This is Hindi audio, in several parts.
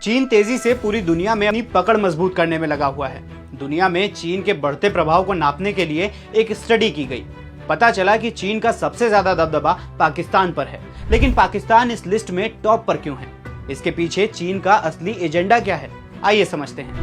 चीन तेजी से पूरी दुनिया में अपनी पकड़ मजबूत करने में लगा हुआ है। दुनिया में चीन के बढ़ते प्रभाव को नापने के लिए एक स्टडी की गई। पता चला कि चीन का सबसे ज्यादा दबदबा पाकिस्तान पर है, लेकिन पाकिस्तान इस लिस्ट में टॉप पर क्यों है? इसके पीछे चीन का असली एजेंडा क्या है? आइए समझते हैं।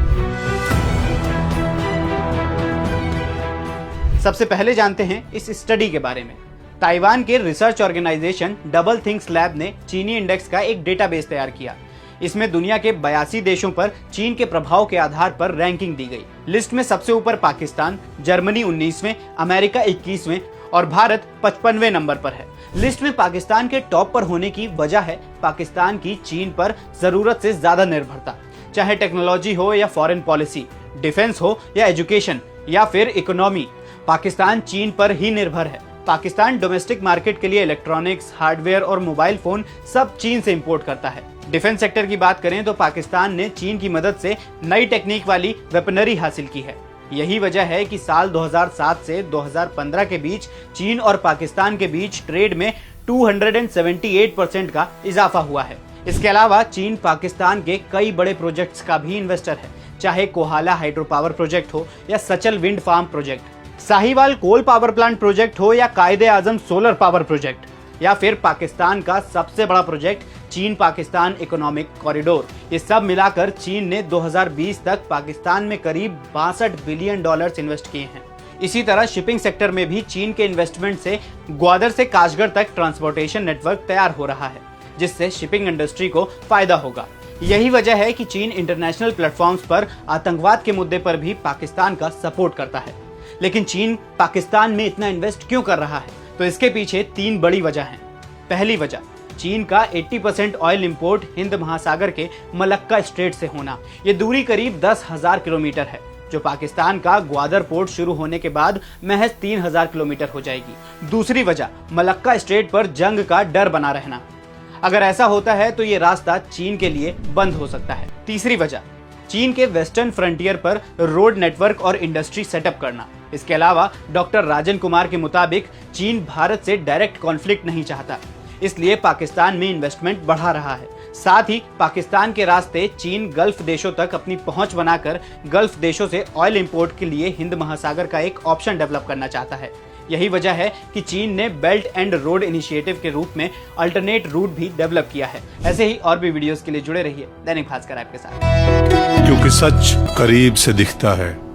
सबसे पहले जानते हैं इस स्टडी के बारे में। ताइवान के research organization double things lab ने चीनी इंडेक्स का एक डेटाबेस तैयार किया। इसमें दुनिया के 82 देशों पर चीन के प्रभाव के आधार पर रैंकिंग दी गई। लिस्ट में सबसे ऊपर पाकिस्तान, जर्मनी 19वें, अमेरिका 21वें और भारत 55वें नंबर पर है। लिस्ट में पाकिस्तान के टॉप पर होने की वजह है पाकिस्तान की चीन पर जरूरत से ज्यादा निर्भरता। चाहे टेक्नोलॉजी हो या फॉरेन पॉलिसी, डिफेंस हो या एजुकेशन या फिर इकोनॉमी, पाकिस्तान चीन पर ही निर्भर है। पाकिस्तान डोमेस्टिक मार्केट के लिए इलेक्ट्रॉनिक्स, हार्डवेयर और मोबाइल फोन सब चीन से इंपोर्ट करता है। डिफेंस सेक्टर की बात करें तो पाकिस्तान ने चीन की मदद से नई टेक्निक वाली वेपनरी हासिल की है। यही वजह है कि साल 2007 से 2015 के बीच चीन और पाकिस्तान के बीच ट्रेड में 278% का इजाफा हुआ है। इसके अलावा चीन पाकिस्तान के कई बड़े प्रोजेक्ट्स का भी इन्वेस्टर है, चाहे कोहाला हाइड्रो पावर प्रोजेक्ट हो या Sachal wind farm project, Sahiwal coal power plant project हो या कायदे आजम सोलर पावर प्रोजेक्ट, या फिर पाकिस्तान का सबसे बड़ा प्रोजेक्ट चीन पाकिस्तान इकोनॉमिक कॉरिडोर। ये सब मिलाकर चीन ने 2020 तक पाकिस्तान में करीब $62 बिलियन इन्वेस्ट किए हैं। इसी तरह शिपिंग सेक्टर में भी चीन के इन्वेस्टमेंट से ग्वादर से काशगढ़ तक ट्रांसपोर्टेशन नेटवर्क तैयार हो रहा है, जिससे शिपिंग इंडस्ट्री को फायदा होगा। यही वजह है कि चीन इंटरनेशनल प्लेटफॉर्म्स पर आतंकवाद के मुद्दे पर भी पाकिस्तान का सपोर्ट करता है। लेकिन चीन पाकिस्तान में इतना इन्वेस्ट क्यों कर रहा है? तो इसके पीछे 3 बड़ी वजह हैं। पहली वजह, चीन का 80% ऑयल इंपोर्ट हिंद महासागर के मलक्का स्ट्रेट से होना। ये दूरी करीब 10,000 किलोमीटर है, जो पाकिस्तान का ग्वादर पोर्ट शुरू होने के बाद महज 3,000 किलोमीटर हो जाएगी। दूसरी वजह, मलक्का स्ट्रेट पर जंग का डर बना रहना। अगर ऐसा होता है तो ये रास्ता चीन के लिए बंद हो सकता है। तीसरी वजह, चीन के वेस्टर्न फ्रंटियर पर रोड नेटवर्क और इंडस्ट्री सेटअप करना। इसके अलावा डॉक्टर राजन कुमार के मुताबिक चीन भारत से डायरेक्ट कॉन्फ्लिक्ट नहीं चाहता, इसलिए पाकिस्तान में इन्वेस्टमेंट बढ़ा रहा है। साथ ही पाकिस्तान के रास्ते चीन गल्फ देशों तक अपनी पहुंच बनाकर गल्फ देशों से ऑयल इंपोर्ट के लिए हिंद महासागर का एक ऑप्शन डेवलप करना चाहता है। यही वजह है कि चीन ने बेल्ट एंड रोड इनिशिएटिव के रूप में अल्टरनेट रूट भी डेवलप किया है। ऐसे ही और भी वीडियोस के लिए जुड़े रहिए दैनिक भास्कर ऐप के साथ, क्योंकि सच करीब से दिखता है